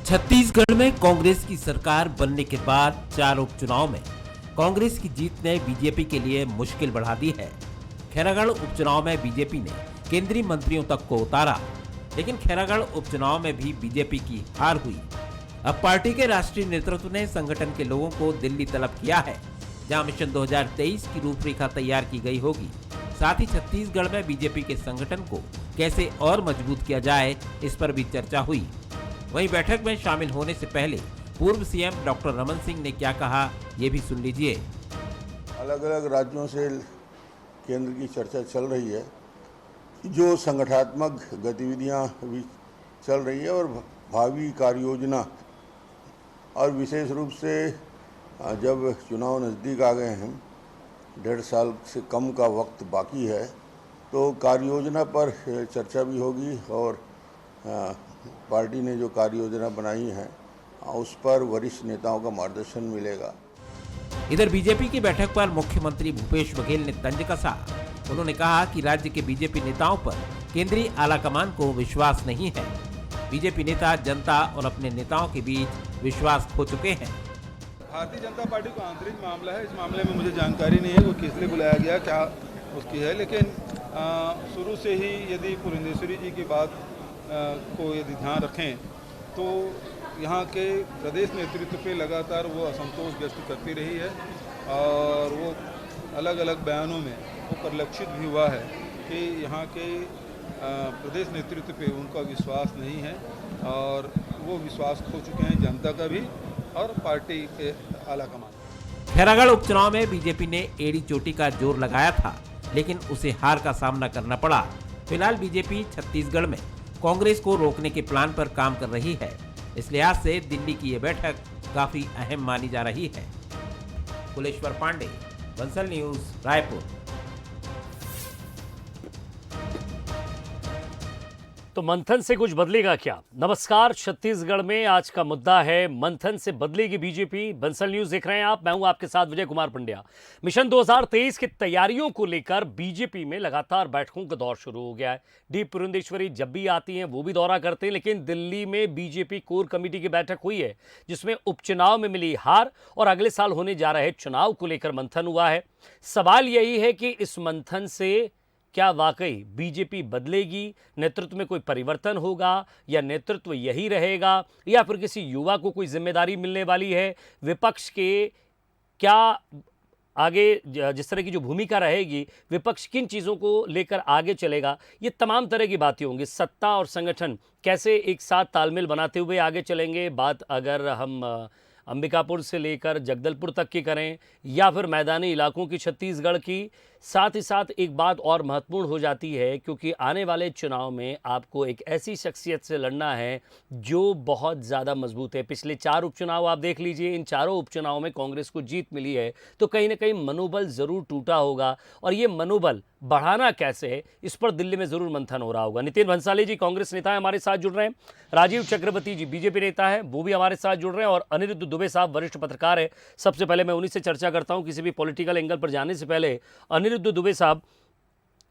छत्तीसगढ़ में कांग्रेस की सरकार बनने के बाद 4 उपचुनाव में कांग्रेस की जीत ने बीजेपी के लिए मुश्किल बढ़ा दी है। खैरागढ़ उपचुनाव में बीजेपी ने केंद्रीय मंत्रियों तक को उतारा, लेकिन खैरागढ़ उपचुनाव में भी बीजेपी की हार हुई। अब पार्टी के राष्ट्रीय नेतृत्व ने संगठन के लोगों को दिल्ली तलब किया है, जहां मिशन 2023 की रूपरेखा तैयार की गई होगी। साथ ही छत्तीसगढ़ में बीजेपी के संगठन को कैसे और मजबूत किया जाए, इस पर भी चर्चा हुई। वहीं बैठक में शामिल होने से पहले पूर्व सीएम डॉक्टर रमन सिंह ने क्या कहा, ये भी सुन लीजिए। अलग अलग राज्यों से केंद्र की चर्चा चल रही है, जो संगठनात्मक गतिविधियां भी चल रही है और भावी कार्य योजना, और विशेष रूप से जब चुनाव नज़दीक आ गए हैं, 1.5 साल से कम का वक्त बाकी है, तो कार्य योजना पर चर्चा भी होगी और पार्टी ने जो कार्य योजना बनाई है उस पर वरिष्ठ नेताओं का मार्गदर्शन मिलेगा। इधर बीजेपी की बैठक पर मुख्यमंत्री भूपेश बघेल ने तंज कसा। उन्होंने कहा कि राज्य के बीजेपी नेताओं पर केंद्रीय आलाकमान को विश्वास नहीं है। बीजेपी नेता जनता और अपने नेताओं के बीच विश्वास खो चुके हैं। भारतीय जनता पार्टी का आंतरिक मामला है, इस मामले में मुझे जानकारी नहीं है वो किस लिए बुलाया गया, क्या उसकी है, लेकिन शुरू से ही यदि पुरंदेश्वरी जी की बात को यदि ध्यान रखें तो यहाँ के प्रदेश नेतृत्व पे लगातार वो असंतोष व्यक्त करती रही है और वो अलग अलग बयानों में वो परिलक्षित भी हुआ है कि यहाँ के प्रदेश नेतृत्व पे उनका विश्वास नहीं है और वो विश्वास खो चुके हैं, जनता का भी और पार्टी के आलाकमान। खैरागढ़ उपचुनाव में बीजेपी ने एड़ी चोटी का जोर लगाया था, लेकिन उसे हार का सामना करना पड़ा। फिलहाल बीजेपी छत्तीसगढ़ में कांग्रेस को रोकने के प्लान पर काम कर रही है। इस लिहाज से दिल्ली की ये बैठक काफी अहम मानी जा रही है। कुलेश्वर पांडे, बंसल न्यूज, रायपुर। तो मंथन से कुछ बदलेगा क्या? नमस्कार, छत्तीसगढ़ में आज का मुद्दा है मंथन से बदलेगी बीजेपी। बंसल न्यूज देख रहे हैं आप, मैं हूं आपके साथ विजय कुमार पंड्या। मिशन 2023 की तैयारियों को लेकर बीजेपी में लगातार बैठकों का दौर शुरू हो गया है। डी पुरंदेश्वरी जब भी आती हैं वो भी दौरा करते हैं, लेकिन दिल्ली में बीजेपी कोर कमेटी की बैठक हुई है, जिसमें उपचुनाव में मिली हार और अगले साल होने जा रहे चुनाव को लेकर मंथन हुआ है। सवाल यही है कि इस मंथन से क्या वाकई बीजेपी बदलेगी, नेतृत्व में कोई परिवर्तन होगा या नेतृत्व यही रहेगा, या फिर किसी युवा को कोई जिम्मेदारी मिलने वाली है? विपक्ष के क्या आगे जिस तरह की जो भूमिका रहेगी, विपक्ष किन चीज़ों को लेकर आगे चलेगा, ये तमाम तरह की बातें होंगी। सत्ता और संगठन कैसे एक साथ तालमेल बनाते हुए आगे चलेंगे। बात अगर हम अंबिकापुर से लेकर जगदलपुर तक की करें या फिर मैदानी इलाकों की छत्तीसगढ़ की, साथ ही साथ एक बात और महत्वपूर्ण हो जाती है, क्योंकि आने वाले चुनाव में आपको एक ऐसी शख्सियत से लड़ना है जो बहुत ज़्यादा मजबूत है। पिछले 4 उपचुनाव आप देख लीजिए, इन चारों उपचुनावों में कांग्रेस को जीत मिली है, तो कहीं ना कहीं मनोबल ज़रूर टूटा होगा और ये मनोबल बढ़ाना कैसे है, इस पर दिल्ली में ज़रूर मंथन हो रहा होगा। नितिन भंसाली जी कांग्रेस नेता है, हमारे साथ जुड़ रहे हैं। राजीव चक्रवर्ती जी बीजेपी नेता है, वो भी हमारे साथ जुड़ रहे हैं। और अनिरुद्ध दुबे साहब वरिष्ठ पत्रकार है। सबसे पहले मैं उन्हीं से चर्चा करता हूं किसी भी पॉलिटिकल एंगल पर जाने से पहले। अनिरुद्ध दुबे साहब,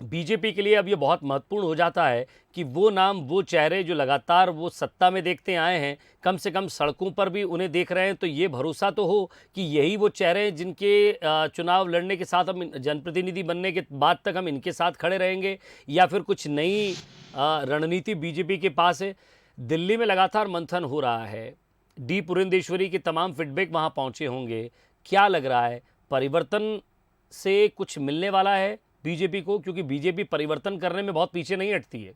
बीजेपी के लिए अब ये बहुत महत्वपूर्ण हो जाता है कि वो नाम, वो चेहरे जो लगातार वो सत्ता में देखते आए हैं, कम से कम सड़कों पर भी उन्हें देख रहे हैं, तो ये भरोसा तो हो कि यही वो चेहरे हैं जिनके चुनाव लड़ने के साथ हम जनप्रतिनिधि बनने के बाद तक हम इनके साथ खड़े रहेंगे, या फिर कुछ नई रणनीति बीजेपी के पास है। दिल्ली में लगातार मंथन हो रहा है, डी पुरंदेश्वरी के तमाम फीडबैक वहाँ पहुँचे होंगे। क्या लग रहा है, परिवर्तन से कुछ मिलने वाला है बीजेपी को? क्योंकि बीजेपी परिवर्तन करने में बहुत पीछे नहीं हटती है।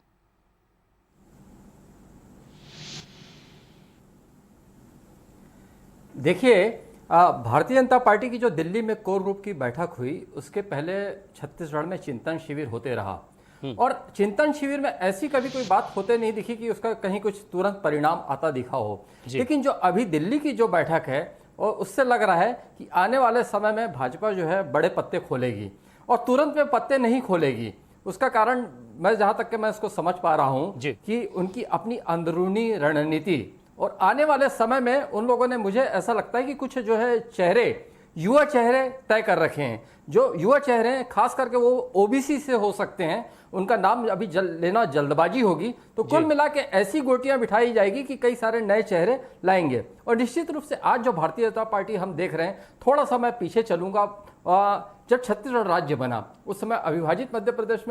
देखिए, भारतीय जनता पार्टी की जो दिल्ली में कोर ग्रुप की बैठक हुई, उसके पहले छत्तीसगढ़ में चिंतन शिविर होते रहा और चिंतन शिविर में ऐसी कभी कोई बात होते नहीं दिखी कि उसका कहीं कुछ तुरंत परिणाम आता दिखा हो। लेकिन जो अभी दिल्ली की जो बैठक है, और उससे लग रहा है कि आने वाले समय में भाजपा जो है बड़े पत्ते खोलेगी और तुरंत में पत्ते नहीं खोलेगी। उसका कारण मैं जहां तक कि मैं इसको समझ पा रहा हूं कि उनकी अपनी अंदरूनी रणनीति, और आने वाले समय में उन लोगों ने, मुझे ऐसा लगता है कि कुछ जो है चेहरे युवा चेहरे तय कर रखे हैं। जो युवा चेहरे हैं, खास करके वो ओबीसी से हो सकते हैं, उनका नाम अभी लेना जल्दबाजी होगी, तो कुल मिला के ऐसी गोटियां बिठाई जाएगी कि कई सारे नए चेहरे लाएंगे। और निश्चित रूप से आज जो भारतीय जनता पार्टी हम देख रहे हैं, थोड़ा सा मैं पीछे चलूंगा, जब छत्तीसगढ़ राज्य बना उस समय अविभाजित मध्य प्रदेश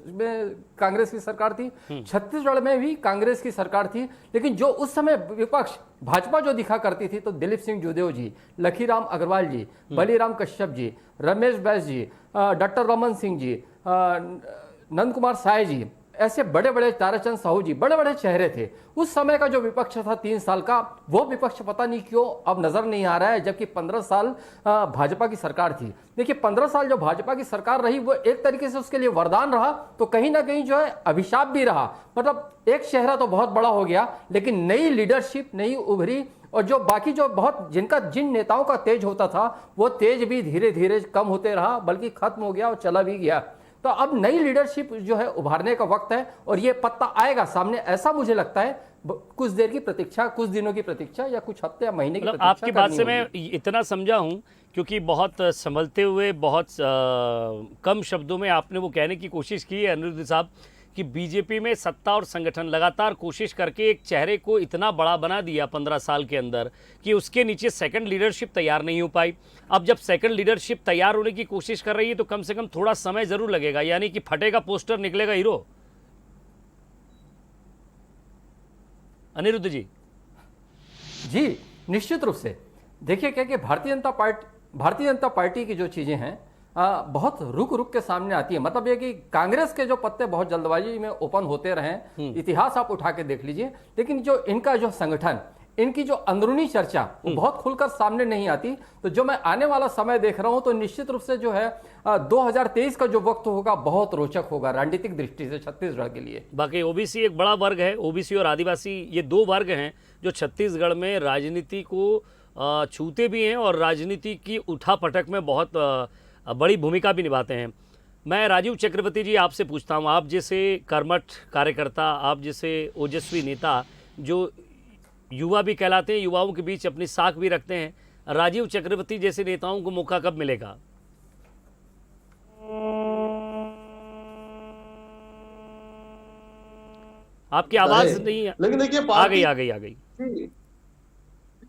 में कांग्रेस की सरकार थी, छत्तीसगढ़ में भी कांग्रेस की सरकार थी, लेकिन जो उस समय विपक्ष भाजपा जो दिखा करती थी, तो दिलीप सिंह जूदेव जी, लखीराम अग्रवाल जी, बलीराम कश्यप जी, रमेश बैस जी, डॉक्टर रमन सिंह जी, नंद कुमार साय जी, ऐसे बड़े बड़े, ताराचंद साहू जी, बड़े बड़े चेहरे थे। उस समय का जो विपक्ष था 3 साल का, वो विपक्ष पता नहीं क्यों अब नजर नहीं आ रहा है, जबकि 15 साल भाजपा की सरकार थी। देखिए 15 साल जो भाजपा की सरकार रही, वो एक तरीके से उसके लिए वरदान रहा, तो कहीं ना कहीं जो है अभिशाप भी रहा। मतलब एक चेहरा तो बहुत बड़ा हो गया, लेकिन नई लीडरशिप नहीं उभरी, और जो बाकी जो बहुत जिन नेताओं का तेज होता था, वो तेज भी धीरे धीरे कम होते रहा, बल्कि खत्म हो गया और चला भी गया। तो अब नई लीडरशिप जो है उभारने का वक्त है, और ये पत्ता आएगा सामने, ऐसा मुझे लगता है। कुछ देर की प्रतीक्षा, कुछ दिनों की प्रतीक्षा, या कुछ हफ्ते या महीने की प्रतीक्षा। आपकी बात से मैं इतना समझा हूं, क्योंकि बहुत संभलते हुए, बहुत कम शब्दों में आपने वो कहने की कोशिश की है अनिरुद्ध साहब, कि बीजेपी में सत्ता और संगठन लगातार कोशिश करके एक चेहरे को इतना बड़ा बना दिया 15 साल के अंदर कि उसके नीचे सेकंड लीडरशिप तैयार नहीं हो पाई। अब जब सेकंड लीडरशिप तैयार होने की कोशिश कर रही है, तो कम से कम थोड़ा समय जरूर लगेगा, यानी कि फटेगा पोस्टर निकलेगा हीरो। अनिरुद्ध जी। जी निश्चित रूप से देखिए, क्या कि भारतीय जनता पार्टी की जो चीजें हैं बहुत रुक के सामने आती है। मतलब ये कि कांग्रेस के जो पत्ते बहुत जल्दबाजी में ओपन होते रहे, इतिहास आप उठा के देख लीजिए, लेकिन जो इनका जो संगठन, इनकी जो अंदरूनी चर्चा, वो बहुत खुलकर सामने नहीं आती। तो जो मैं आने वाला समय देख रहा हूं, तो निश्चित रूप से जो है 2023 का जो वक्त होगा, बहुत रोचक होगा राजनीतिक दृष्टि से छत्तीसगढ़ के लिए। बाकी ओबीसी एक बड़ा वर्ग है, ओबीसी और आदिवासी, ये 2 वर्ग हैं जो छत्तीसगढ़ में राजनीति को छूते भी हैं और राजनीति की उठापटक में बहुत बड़ी भूमिका भी निभाते हैं। मैं राजीव चक्रवर्ती जी आपसे पूछता हूं, आप जैसे कर्मठ कार्यकर्ता, आप जैसे ओजस्वी नेता, जो युवा भी कहलाते हैं, युवाओं के बीच अपनी साख भी रखते हैं, राजीव चक्रवर्ती जैसे नेताओं को मौका कब मिलेगा? आपकी आवाज नहीं है, लेकिन देखिए आ गई।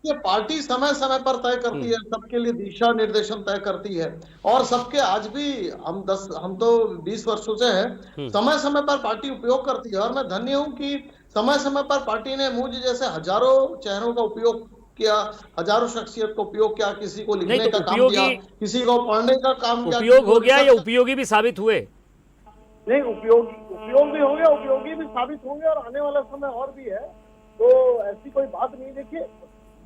ये पार्टी समय समय पर तय करती है, सबके लिए दिशा निर्देशन तय करती है, और सबके आज भी हम तो 20 वर्षों से हैं, समय समय पर पार्टी उपयोग करती है। और मैं धन्य हूं कि समय समय पर पार्टी ने मुझ जैसे हजारों चेहरों का उपयोग किया, हजारों शख्सियत का उपयोग किया, किसी को लिखने का काम किया, किसी को पढ़ने का काम किया। उपयोग हो गया या उपयोगी भी साबित हुए? नहीं, उपयोग भी हो गया, उपयोगी भी साबित होंगे, और आने वाला समय और भी है, तो ऐसी कोई बात नहीं। देखिए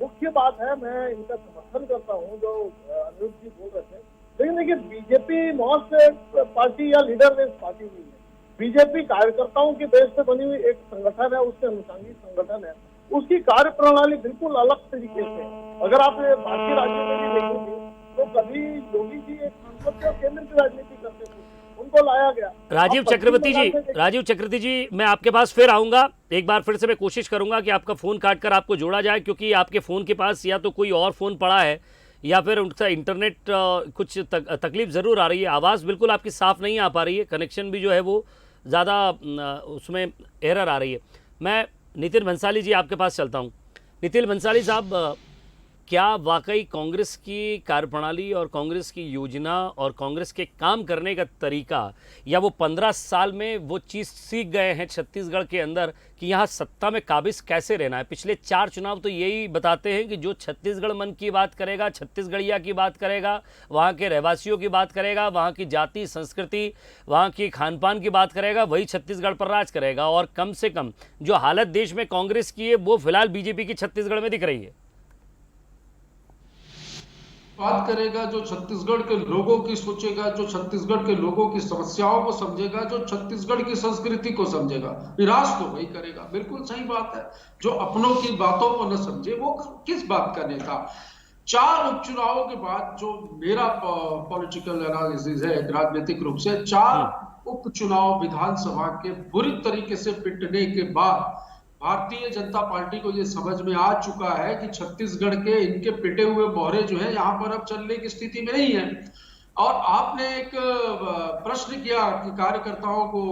मुख्य बात है, मैं इनका समर्थन करता हूं जो अनिरुद्ध जी बोल रहे थे, लेकिन देखिए बीजेपी मौत पार्टी या लीडरलेस पार्टी नहीं है। बीजेपी कार्यकर्ताओं के बेस से बनी हुई एक संगठन है, उससे अनुषंगिक संगठन है, उसकी कार्य प्रणाली बिल्कुल अलग तरीके से। अगर आप बाकी राज्यों में भी देखेंगे, तो कभी योगी जी एक सांसद और केंद्र की राजनीति करते थे, उनको लाया गया। राजीव चक्रवर्ती जी, मैं आपके पास फिर आऊंगा, एक बार फिर से मैं कोशिश करूंगा कि आपका फोन काटकर आपको जोड़ा जाए, क्योंकि आपके फोन के पास या तो कोई और फोन पड़ा है या फिर उनका इंटरनेट कुछ तकलीफ जरूर आ रही है। आवाज़ बिल्कुल आपकी साफ नहीं आ पा रही है, कनेक्शन भी जो है वो ज़्यादा उसमें एरर आ रही है। मैं नितिन भंसाली जी आपके पास चलता हूँ। नितिन भंसाली साहब, क्या वाकई कांग्रेस की कार्यप्रणाली और कांग्रेस की योजना और कांग्रेस के काम करने का तरीका, या वो 15 साल में वो चीज़ सीख गए हैं छत्तीसगढ़ के अंदर कि यहाँ सत्ता में काबिज कैसे रहना है? पिछले 4 चुनाव तो यही बताते हैं कि जो छत्तीसगढ़ मन की बात करेगा, छत्तीसगढ़िया की बात करेगा, वहाँ के रहवासियों की बात करेगा, वहाँ की जाति संस्कृति, वहाँ की खान पान की बात करेगा, वही छत्तीसगढ़ पर राज करेगा। और कम से कम जो हालत देश में कांग्रेस की है, वो फिलहाल बीजेपी की छत्तीसगढ़ में दिख रही है। बात करेगा जो छत्तीसगढ़ के लोगों की सोचेगा, जो छत्तीसगढ़ के लोगों की समस्याओं को समझेगा, जो छत्तीसगढ़ की संस्कृति को समझेगा, निराश तो वही करेगा। बिल्कुल सही बात है। जो अपनों की बातों को न समझे वो किस बात का नेता। 4 उपचुनावों के बाद जो मेरा पॉलिटिकल एनालिसिस है राजनीतिक रूप से, 4 उपचुनाव विधानसभा के बुरी तरीके से पिटने के बाद भारतीय जनता पार्टी को ये समझ में आ चुका है कि छत्तीसगढ़ के इनके पिटे हुए मोहरे जो है यहाँ पर अब चलने की स्थिति में नहीं है। और आपने एक प्रश्न किया कि कार्यकर्ताओं को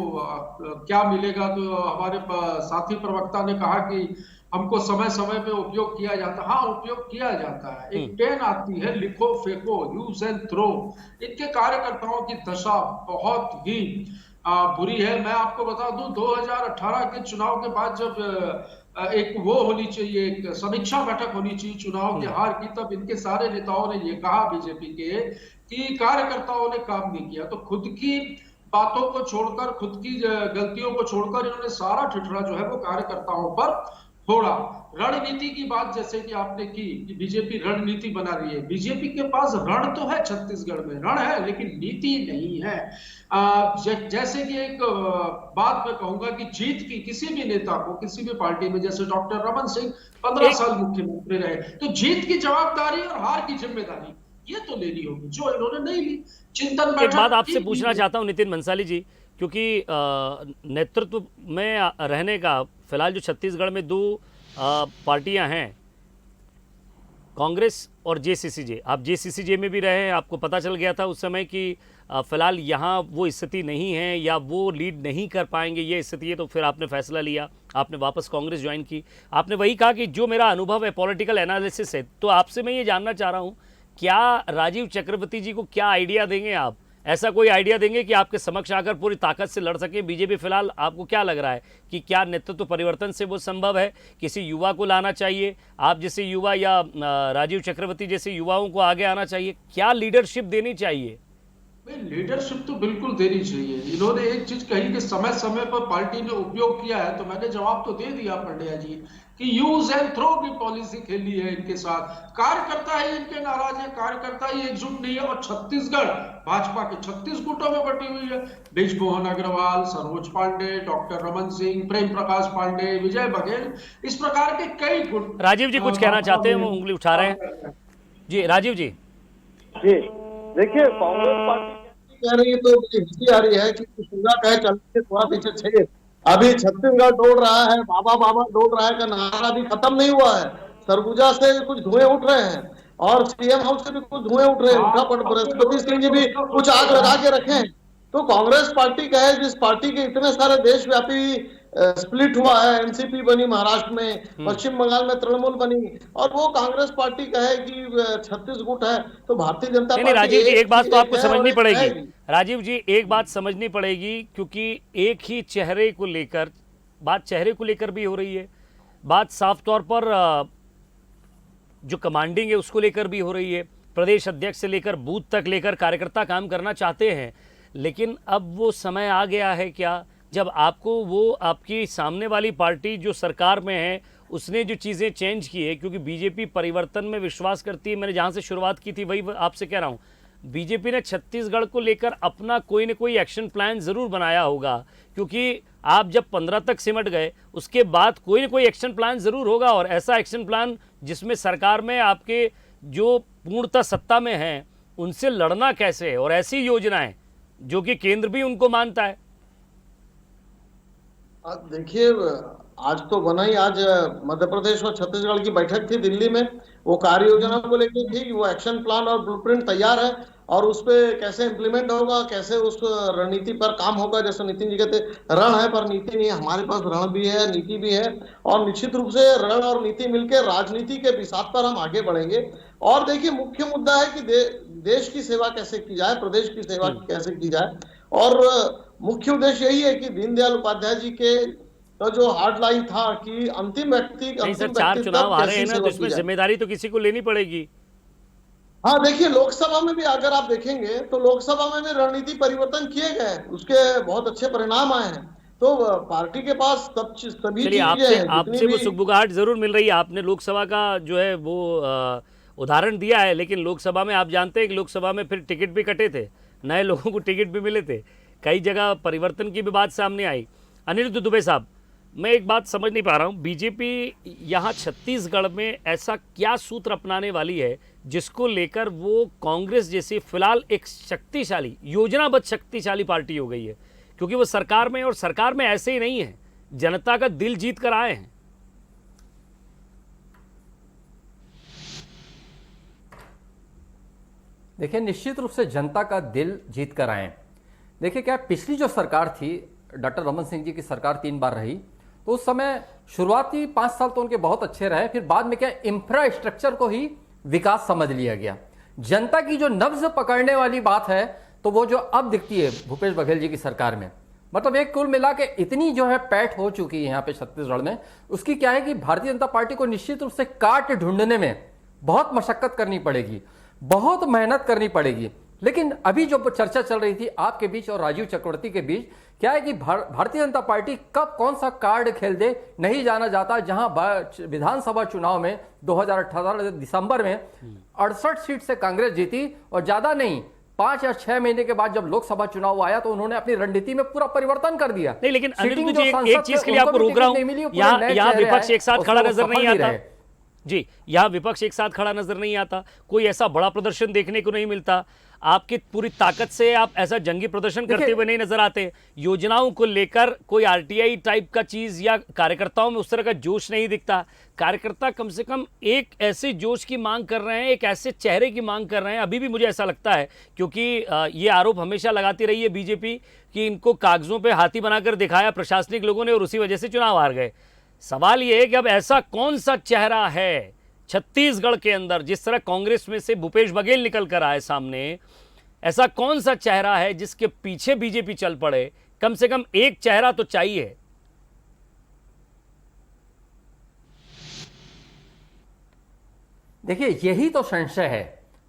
क्या मिलेगा, तो हमारे साथी प्रवक्ता ने कहा कि हमको समय समय पे उपयोग किया जाता है। हाँ, उपयोग किया जाता है। एक पेन आती है, लिखो फेंको, यूज एंड थ्रो। इनके कार्यकर्ताओं की दशा बहुत ही बुरी है। मैं आपको बता दूं, 2018 के चुनाव के बाद जब एक वो होनी चाहिए, एक समीक्षा बैठक होनी चाहिए चुनाव के हार की, तब इनके सारे नेताओं ने ये कहा बीजेपी के कि कार्यकर्ताओं ने काम नहीं किया। तो खुद की बातों को छोड़कर, खुद की गलतियों को छोड़कर इन्होंने सारा ठिठुरा जो है वो कार्यकर्ताओं पर फोड़ा। रणनीति की बात जैसे कि आपने की कि बीजेपी रणनीति बना रही है। बीजेपी के पास रण तो है, छत्तीसगढ़ में रण है, लेकिन नीति नहीं है। जैसे कि एक बात मैं कहूंगा कि जीत की किसी भी नेता को, किसी भी पार्टी में, जैसे डॉक्टर रमन सिंह 15 साल मुख्यमंत्री रहे, तो जीत की जवाबदारी और हार की जिम्मेदारी ये तो लेनी होगी, जो इन्होंने नहीं ली। चिंतन बैठक। एक बात आपसे पूछना चाहता हूं नितिन भंसाली जी, क्योंकि नेतृत्व में रहने का फिलहाल जो छत्तीसगढ़ में दो पार्टियां हैं, कांग्रेस और जेसीसीजे। आप जेसीसीजे में भी रहे हैं, आपको पता चल गया था उस समय कि फिलहाल यहाँ वो स्थिति नहीं है या वो लीड नहीं कर पाएंगे, ये स्थिति है। तो फिर आपने फैसला लिया, आपने वापस कांग्रेस ज्वाइन की। आपने वही कहा कि जो मेरा अनुभव है, पॉलिटिकल एनालिसिस है। तो आपसे मैं ये जानना चाह रहा हूँ, क्या राजीव चक्रवर्ती जी को क्या आइडिया देंगे आप? ऐसा कोई आइडिया देंगे कि आपके समक्ष आकर पूरी ताकत से लड़ सके बीजेपी? फिलहाल आपको क्या लग रहा है कि क्या नेतृत्व परिवर्तन से वो संभव है? किसी युवा को लाना चाहिए, आप जैसे युवा या राजीव चक्रवर्ती जैसे युवाओं को आगे आना चाहिए? क्या लीडरशिप देनी चाहिए? लीडरशिप तो बिल्कुल देनी चाहिए। इन्होंने एक चीज कही कि समय समय पर पार्टी ने उपयोग किया है, तो मैंने जवाब तो दे दिया पंड्या जी कि यूज एंड थ्रो की पॉलिसी खेली है इनके साथ। कार्यकर्ता ही इनके नाराज है, कार्यकर्ता ही एकजुट नहीं है। और छत्तीसगढ़ भाजपा के 36 गुटों में बटी हुई है। बृजमोहन अग्रवाल, सरोज पांडे, डॉक्टर रमन सिंह, प्रेम प्रकाश पांडे, विजय बघेल, इस प्रकार के कई गुट। राजीव जी कुछ कहना चाहते हैं, वो उंगली उठा रहे हैं। जी राजीव जी। जी देखिए, कांग्रेस पार्टी कह रही है तो मुझे हंसी आ रही है कि सुगा कहे चलते थोड़ा पीछे छे। अभी छत्तीसगढ़ डोल रहा है, बाबा बाबा डोल रहा है का नारा अभी खत्म नहीं हुआ है। सरगुजा से कुछ धुएं उठ रहे हैं और सीएम हाउस से भी कुछ धुएं उठ रहे हैं। उनका बृहस्पति सिंह जी भी कुछ आग लगा के रखे हैं। तो कांग्रेस पार्टी का है, जिस पार्टी के इतने सारे देशव्यापी स्प्लिट हुआ है, एनसीपी बनी महाराष्ट्र में, पश्चिम बंगाल में तृणमूल बनी, और वो कांग्रेस पार्टी का है कि 36 गुट है। तो भारतीय जनता पार्टी। राजीव जी एक बात तो आपको समझनी पड़ेगी, राजीव जी एक बात समझनी पड़ेगी, क्योंकि एक ही चेहरे को लेकर चेहरे को लेकर भी हो रही है बात, साफ तौर पर जो कमांडिंग है उसको लेकर भी हो रही है। प्रदेश अध्यक्ष से लेकर बूथ तक लेकर कार्यकर्ता काम करना चाहते हैं, लेकिन अब वो समय आ गया है क्या जब आपको वो आपकी सामने वाली पार्टी जो सरकार में है उसने जो चीज़ें चेंज की है, क्योंकि बीजेपी परिवर्तन में विश्वास करती है। मैंने जहाँ से शुरुआत की थी वही आपसे कह रहा हूँ, बीजेपी ने छत्तीसगढ़ को लेकर अपना कोई न कोई एक्शन प्लान ज़रूर बनाया होगा, क्योंकि आप जब 15 तक सिमट गए उसके बाद कोई न कोई एक्शन प्लान ज़रूर होगा। और ऐसा एक्शन प्लान जिसमें सरकार में आपके जो पूर्णतः सत्ता में हैं उनसे लड़ना कैसे है, और ऐसी योजनाएं जो कि केंद्र भी उनको मानता है। देखिए, आज तो बना ही, आज मध्य प्रदेश और छत्तीसगढ़ की बैठक थी दिल्ली में। वो कार्य योजना को लेकर थी, वो एक्शन प्लान और ब्लूप्रिंट तैयार है, और उस पर कैसे इम्प्लीमेंट होगा, कैसे उस रणनीति पर काम होगा। जैसे नितिन जी कहते रण है पर नीति नहीं है, हमारे पास रण भी है, नीति भी है, और निश्चित रूप से रण और नीति मिलकर राजनीति के बिसात पर हम आगे बढ़ेंगे। और देखिए, मुख्य मुद्दा है कि देश की सेवा कैसे की जाए, प्रदेश की सेवा कैसे की जाए। और मुख्य उद्देश्य यही है कि दीनदयाल उपाध्याय जी के तो जो हार्ड लाइन था कि अंतिम व्यक्ति 4 चुनाव हारे हैं ना, तो इसमें जिम्मेदारी तो किसी को लेनी पड़ेगी। हाँ, देखिए, लोकसभा में भी अगर आप देखेंगे तो लोकसभा में भी रणनीति परिवर्तन किए गए, उसके बहुत अच्छे परिणाम आए हैं। तो पार्टी के पास सभी चीजें हैं। आपसे वो सुगबुगाहट जरूर मिल रही है। आपने लोकसभा का जो है वो उदाहरण दिया है, लेकिन लोकसभा में आप जानते हैं कि लोकसभा में फिर टिकट भी कटे थे, नए लोगों को टिकट भी मिले थे, कई जगह परिवर्तन की भी बात सामने आई। अनिरुद्ध दुबे साहब, मैं एक बात समझ नहीं पा रहा हूँ, बीजेपी यहाँ छत्तीसगढ़ में ऐसा क्या सूत्र अपनाने वाली है जिसको लेकर वो कांग्रेस जैसी फिलहाल एक शक्तिशाली, योजनाबद्ध शक्तिशाली पार्टी हो गई है? क्योंकि वो सरकार में, और सरकार में ऐसे ही नहीं है, जनता का दिल जीत कर आए हैं, देखिए, निश्चित रूप से जनता का दिल जीत कर आए। देखिए क्या, पिछली जो सरकार थी, डॉक्टर रमन सिंह जी की सरकार 3 बार रही, तो उस समय शुरुआती 5 साल तो उनके बहुत अच्छे रहे, फिर बाद में क्या इंफ्रास्ट्रक्चर को ही विकास समझ लिया गया। जनता की जो नब्ज पकड़ने वाली बात है, तो वो जो अब दिखती है भूपेश बघेल जी की सरकार में, मतलब एक कुल मिला के इतनी जो है पैठ हो चुकी है यहाँ पे छत्तीसगढ़ में, उसकी क्या है कि भारतीय जनता पार्टी को निश्चित रूप से काट ढूंढने में बहुत मशक्कत करनी पड़ेगी, बहुत मेहनत करनी पड़ेगी। लेकिन अभी जो चर्चा चल रही थी आपके बीच और राजीव चक्रवर्ती के बीच, क्या है कि भारतीय जनता पार्टी कब कौन सा कार्ड खेल दे नहीं जाना जाता। जहां विधानसभा चुनाव में 2018 दिसंबर में 68 सीट से कांग्रेस जीती, और ज्यादा नहीं 5 या 6 महीने के बाद जब लोकसभा चुनाव आया तो उन्होंने अपनी रणनीति में पूरा परिवर्तन कर दिया। नहीं, लेकिन अनिरुद्ध जी एक चीज के लिए आपको रोक रहा हूं, यहाँ विपक्ष एक साथ खड़ा नजर नहीं आता जी, यहाँ विपक्ष एक साथ खड़ा नजर नहीं आता, कोई ऐसा बड़ा प्रदर्शन देखने को नहीं मिलता। आपकी पूरी ताकत से आप ऐसा जंगी प्रदर्शन करते हुए नहीं नजर आते। योजनाओं को लेकर कोई आरटीआई टाइप का चीज या कार्यकर्ताओं में उस तरह का जोश नहीं दिखता। कार्यकर्ता कम से कम एक ऐसे जोश की मांग कर रहे हैं, एक ऐसे चेहरे की मांग कर रहे हैं। अभी भी मुझे ऐसा लगता है, क्योंकि ये आरोप हमेशा लगाती रही है बीजेपी कि इनको कागजों पर हाथी बनाकर दिखाया प्रशासनिक लोगों ने और उसी वजह से चुनाव हार गए। सवाल यह है कि अब ऐसा कौन सा चेहरा है छत्तीसगढ़ के अंदर, जिस तरह कांग्रेस में से भूपेश बघेल निकल कर आए सामने, ऐसा कौन सा चेहरा है जिसके पीछे बीजेपी चल पड़े? कम से कम एक चेहरा तो चाहिए। देखिए, यही तो संशय है।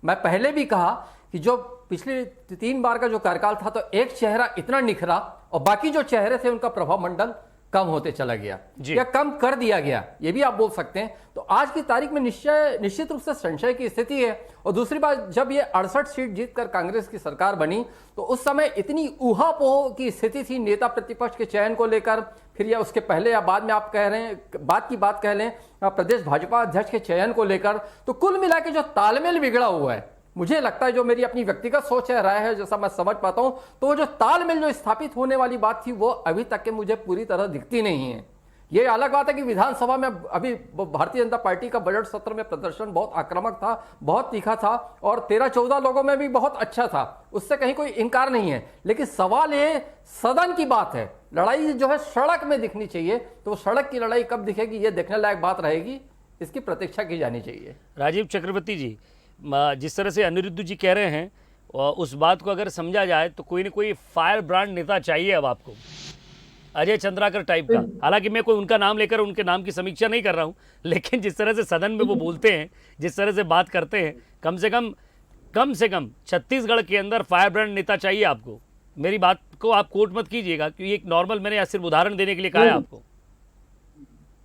मैं पहले भी कहा कि जो पिछले 3 बार का जो कार्यकाल था, तो एक चेहरा इतना निखरा और बाकी जो चेहरे थे उनका प्रभाव मंडल कम होते चला गया या कम कर दिया गया, ये भी आप बोल सकते हैं। तो आज की तारीख में निश्चित रूप से संशय की स्थिति है। और दूसरी बात, जब ये 68 सीट जीतकर कांग्रेस की सरकार बनी, तो उस समय इतनी ऊहापोह की स्थिति थी नेता प्रतिपक्ष के चयन को लेकर, फिर या उसके पहले या बाद में आप कह रहे हैं, बात की बात कह लें प्रदेश भाजपा अध्यक्ष के चयन को लेकर, तो कुल मिला के जो तालमेल बिगड़ा हुआ है, मुझे लगता है, जो मेरी अपनी व्यक्तिगत सोच है, राय है, जैसा मैं समझ पाता हूं, तो वो जो तालमेल जो स्थापित होने वाली बात थी, वो अभी तक के मुझे पूरी तरह दिखती नहीं है। ये अलग बात है कि विधानसभा में अभी भारतीय जनता पार्टी का बजट सत्र में प्रदर्शन बहुत आक्रामक था, बहुत तीखा था, और 13-14 लोगों में भी बहुत अच्छा था, उससे कहीं कोई इनकार नहीं है। लेकिन सवाल ये सदन की बात है, लड़ाई जो है सड़क में दिखनी चाहिए। तो सड़क की लड़ाई कब दिखेगी, ये देखने लायक बात रहेगी, इसकी प्रतीक्षा की जानी चाहिए। राजीव चक्रवर्ती जी, जिस तरह से अनिरुद्ध जी कह रहे हैं, उस बात को अगर समझा जाए तो कोई ना कोई फायर ब्रांड नेता चाहिए अब आपको, अजय चंद्राकर टाइप का। हालांकि मैं कोई उनका नाम लेकर उनके नाम की समीक्षा नहीं कर रहा हूं, लेकिन जिस तरह से सदन में वो बोलते हैं, जिस तरह से बात करते हैं, कम से कम छत्तीसगढ़ के अंदर फायर ब्रांड नेता चाहिए आपको। मेरी बात को आप कोट मत कीजिएगा, क्योंकि एक नॉर्मल, मैंने सिर्फ उदाहरण देने के लिए कहा है आपको।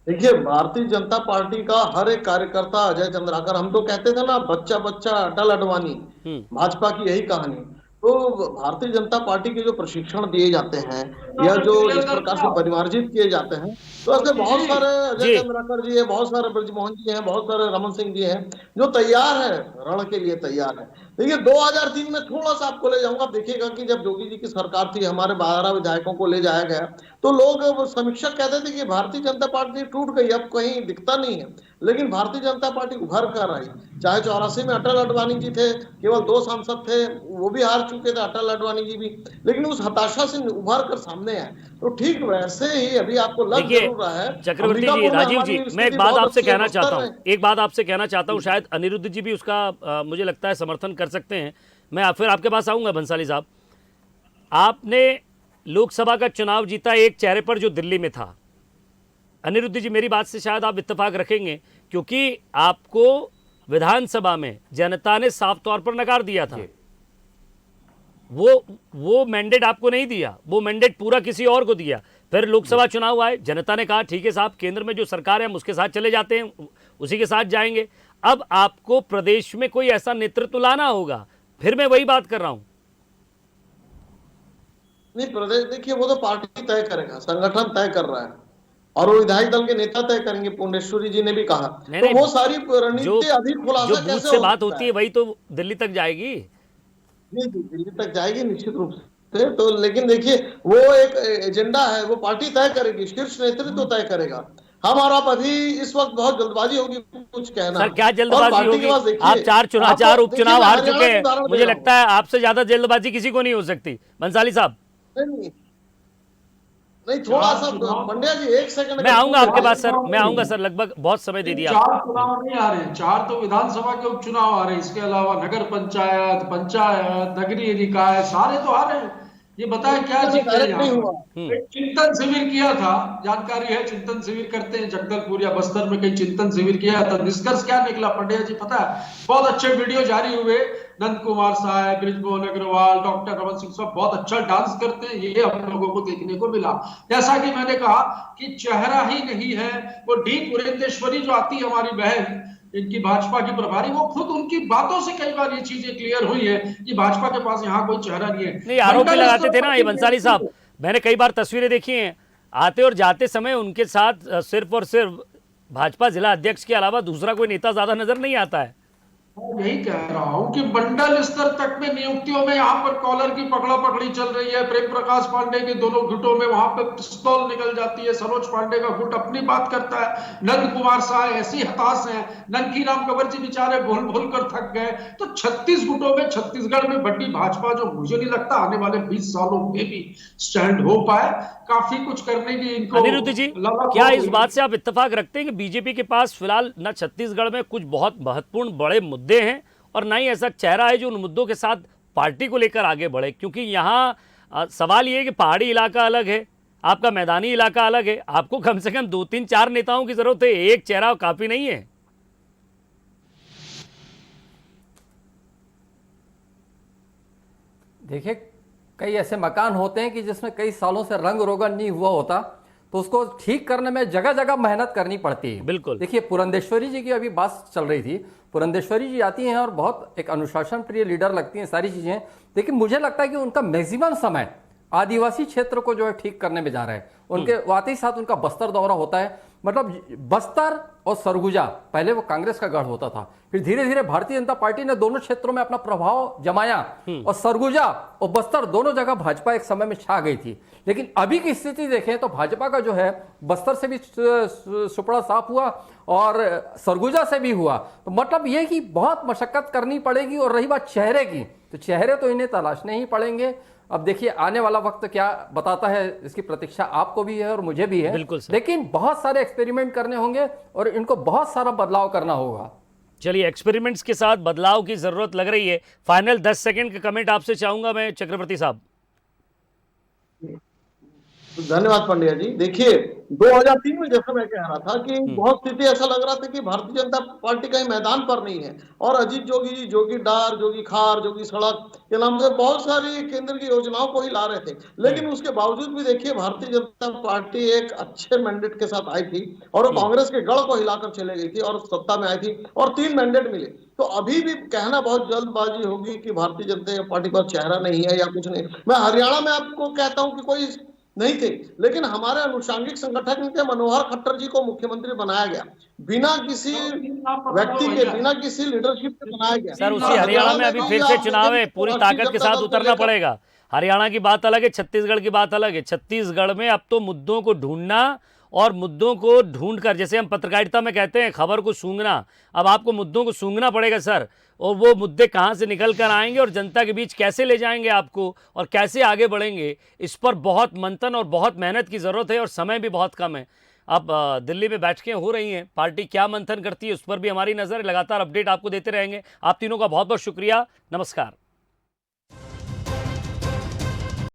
देखिए, भारतीय जनता पार्टी का हर एक कार्यकर्ता अजय चंद्राकर, हम तो कहते थे ना, बच्चा बच्चा अटल अडवाणी, भाजपा की यही कहानी। तो भारतीय जनता पार्टी के जो प्रशिक्षण दिए जाते हैं या जो इस प्रकार से परिमार्जित किए जाते हैं, तो ऐसे बहुत सारे अजय चंद्राकर जी है, बहुत सारे ब्रजमोहन जी हैं, बहुत सारे रमन सिंह जी हैं, जो तैयार है, रण के लिए तैयार है। देखिए, 2003 में थोड़ा सा आपको ले जाऊंगा, देखिएगा कि जब योगी जी की सरकार थी, हमारे 12 विधायकों को ले जाया गया, तो लोग समीक्षक कहते थे कि भारतीय जनता पार्टी टूट गई, अब कहीं दिखता नहीं है। लेकिन भारतीय जनता पार्टी उभर कर आई। चाहे 84 में अटल अडवाणी जी थे, केवल 2 सांसद थे, वो भी हार चुके थे, अटल अडवाणी जी भी, लेकिन उस हताशा से उभर कर सामने आए। तो ठीक वैसे ही अभी आपको लग जरूर रहा है। चक्रवर्ती जी, राजीव जी, मैं एक बात आपसे कहना चाहता हूं, शायद अनिरुद्ध जी भी उसका मुझे लगता है समर्थन कर सकते हैं। मैं फिर आपके पास आऊंगा। भंसाली साहब, आपने लोकसभा का चुनाव जीता एक चेहरे पर जो दिल्ली में था। अनिरुद्ध जी, मेरी बात से शायद आप इत्तेफाक रखेंगे, क्योंकि आपको विधानसभा में जनता ने साफ तौर पर नकार दिया था। वो मैंडेट आपको नहीं दिया, वो मैंडेट पूरा किसी और को दिया। फिर लोकसभा चुनाव आए, जनता ने कहा ठीक है साहब, केंद्र में जो सरकार है हम उसके साथ चले जाते हैं, उसी के साथ जाएंगे। अब आपको प्रदेश में कोई ऐसा नेतृत्व लाना होगा। फिर मैं वही बात कर रहा हूं। नहीं, प्रदेश देखिए, वो तो पार्टी तय करेगा, संगठन तय कर रहा है, और वो विधायक दल के नेता तय करेंगे। पुण्यश्वरी जी ने भी कहा। तो वो सारी रणनीति अभी खुलासा कैसे से बात होती है, वही तो दिल्ली तक जाएगी। नहीं, दिल्ली तक जाएगी निश्चित रूप से। तो लेकिन देखिए, वो एक एजेंडा है, वो पार्टी तय करेगी, शीर्ष नेतृत्व तय करेगा। हम और आप अभी इस वक्त बहुत जल्दबाजी होगी कुछ कहना। सर क्या और जल्दबाजी पार्टी के पास होगी? देखिए, आप चार देखिए, उपचुनाव मैं हार हरियाणा चुके का हैं, उदाहरण दे मुझे रहा हूं। लगता है आपसे ज्यादा जल्दबाजी किसी को नहीं हो सकती। बंसाली साहब नहीं, नहीं, थोड़ा सा पंड्या जी, एक सेकंड मैं आऊंगा आपके पास सर, मैं नहीं। आऊंगा सर, लगभग बहुत समय दे दिया चार आपको। चुनाव नहीं आ रहे, चार तो विधानसभा के उपचुनाव आ रहे हैं, इसके अलावा नगर पंचायत, नगरीय निकाय सारे तो आ रहे हैं। ये बताए क्या जीते हैं डायरेक्ट यहाँ नहीं हुआ। पर? एक चिंतन शिविर किया था, जानकारी है, चिंतन शिविर करते हैं जगदलपुर या बस्तर में, कहीं चिंतन शिविर किया था। निष्कर्ष क्या निकला पंड्या जी पता है? बहुत अच्छे वीडियो जारी हुए, नंद कुमार साहब, ब्रिजमोहन अग्रवाल, डॉक्टर रमन सिंह सब बहुत अच्छा डांस करते हैं, ये हम लोगों को देखने को मिला। जैसा कि मैंने कहा कि चेहरा ही नहीं है, वो डी पुरेंदेश्वरी जो आती है हमारी बहन, इनकी भाजपा की प्रभारी, वो खुद उनकी बातों से कई बार ये चीजें क्लियर हुई है कि भाजपा के पास यहाँ कोई चेहरा नहीं है। नहीं, आरोप भी मंडल लगाते स्तर थे पर ना ये बंसाली साहब, मैंने कई बार तस्वीरें देखी हैं, आते और जाते समय उनके साथ सिर्फ और सिर्फ भाजपा जिला अध्यक्ष के अलावा दूसरा कोई नेता ज्यादा नजर नहीं आता है। मैं यही कह रहा हूं कि मंडल स्तर तक में नियुक्तियों में यहाँ पर कॉलर की पकड़ा पकड़ी चल रही है। प्रेम प्रकाश पांडे के दोनों गुटों में वहां पर पिस्तौल निकल जाती है, सरोज पांडे का गुट अपनी बात करता है, नंद कुमार साह ऐसी हताश हैं, ननकी राम कंवर जी बेचारे बोल बोल कर थक गए। तो 36 गुटों में छत्तीसगढ़ में बड़ी भाजपा, जो मुझे नहीं लगता आने वाले 20 सालों में भी स्टैंड हो पाए। काफी कुछ करने की इनको अनिरुद्ध जी, क्या इस बात से आप इत्तेफाक रखते हैं कि बीजेपी के पास फिलहाल न छत्तीसगढ़ में कुछ बहुत महत्वपूर्ण बड़े मुद्दे हैं और ना ही ऐसा चेहरा है जो उन मुद्दों के साथ पार्टी को लेकर आगे बढ़े? क्योंकि यहाँ सवाल ये है कि पहाड़ी इलाका अलग है, आपका मैदानी इलाका अलग है, आपको कम से कम 2-3-4 नेताओं की जरूरत है, एक चेहरा काफी नहीं है। देखिए, कई ऐसे मकान होते हैं कि जिसमें कई सालों से रंग रोगन नहीं हुआ होता, तो उसको ठीक करने में जगह जगह मेहनत करनी पड़ती है। बिल्कुल। देखिए, पुरंदेश्वरी जी की अभी बात चल रही थी, पुरंदेश्वरी जी आती हैं और बहुत एक अनुशासन प्रिय लीडर लगती हैं, सारी चीजें, लेकिन मुझे लगता है कि उनका मैक्सिमम समय आदिवासी क्षेत्र को जो है ठीक करने में जा रहा है। उनके आते ही साथ उनका बस्तर दौरा होता है, मतलब बस्तर और सरगुजा, पहले वो कांग्रेस का गढ़ होता था, फिर धीरे धीरे भारतीय जनता पार्टी ने दोनों क्षेत्रों में अपना प्रभाव जमाया और सरगुजा और बस्तर दोनों जगह भाजपा एक समय में छा गई थी। लेकिन अभी की स्थिति देखें तो भाजपा का जो है बस्तर से भी सुपड़ा साफ हुआ और सरगुजा से भी हुआ, तो मतलब ये कि बहुत मशक्कत करनी पड़ेगी। और रही बात चेहरे की, तो चेहरे तो इन्हें तलाशने ही पड़ेंगे। अब देखिए आने वाला वक्त क्या बताता है, इसकी प्रतीक्षा आपको भी है और मुझे भी है। बिल्कुल सर। लेकिन बहुत सारे एक्सपेरिमेंट करने होंगे और इनको बहुत सारा बदलाव करना होगा। चलिए, एक्सपेरिमेंट्स के साथ बदलाव की जरूरत लग रही है। फाइनल 10 सेकंड का कमेंट आपसे चाहूंगा मैं, चक्रवर्ती साहब। धन्यवाद पंड्या जी। देखिए 2003 में जैसा मैं कह रहा था कि बहुत स्थिति ऐसा लग रहा था कि भारतीय जनता पार्टी कहीं मैदान पर नहीं है और अजीत जोगी जी जोगी डार, जोगी खार, जोगी सड़क के नाम से बहुत सारी केंद्र की योजनाओं को ही ला रहे थे। लेकिन उसके बावजूद भी देखिए भारतीय जनता पार्टी एक अच्छे मैंडेट के साथ आई थी और वो कांग्रेस के गढ़ को हिलाकर चले गई थी और सत्ता में आई थी और 3 मैंडेट मिले। तो अभी भी कहना बहुत जल्दबाजी होगी कि भारतीय जनता पार्टी पर चेहरा नहीं है या कुछ नहीं। मैं हरियाणा में आपको कहता हूं कि कोई नहीं थे, लेकिन हमारे अनुषांगिक संगठन के मनोहर खट्टर जी को मुख्यमंत्री बनाया गया, बिना किसी व्यक्ति के, बिना किसी लीडरशिप के बनाया गया। सर उसी हरियाणा में अभी फिर से चुनाव है, पूरी ताकत के साथ उतरना पड़ेगा। हरियाणा की बात अलग है, छत्तीसगढ़ की बात अलग है। छत्तीसगढ़ में अब तो मुद्दों को ढूंढना और मुद्दों को ढूंढकर, जैसे हम पत्रकारिता में कहते हैं खबर को सूंघना, अब आपको मुद्दों को सूंघना पड़ेगा सर। और वो मुद्दे कहाँ से निकल कर आएंगे और जनता के बीच कैसे ले जाएंगे आपको और कैसे आगे बढ़ेंगे, इस पर बहुत मंथन और बहुत मेहनत की ज़रूरत है और समय भी बहुत कम है। अब दिल्ली में बैठकें हो रही हैं, पार्टी क्या मंथन करती है उस पर भी हमारी नज़र है, लगातार अपडेट आपको देते रहेंगे। आप तीनों का बहुत बहुत शुक्रिया, नमस्कार।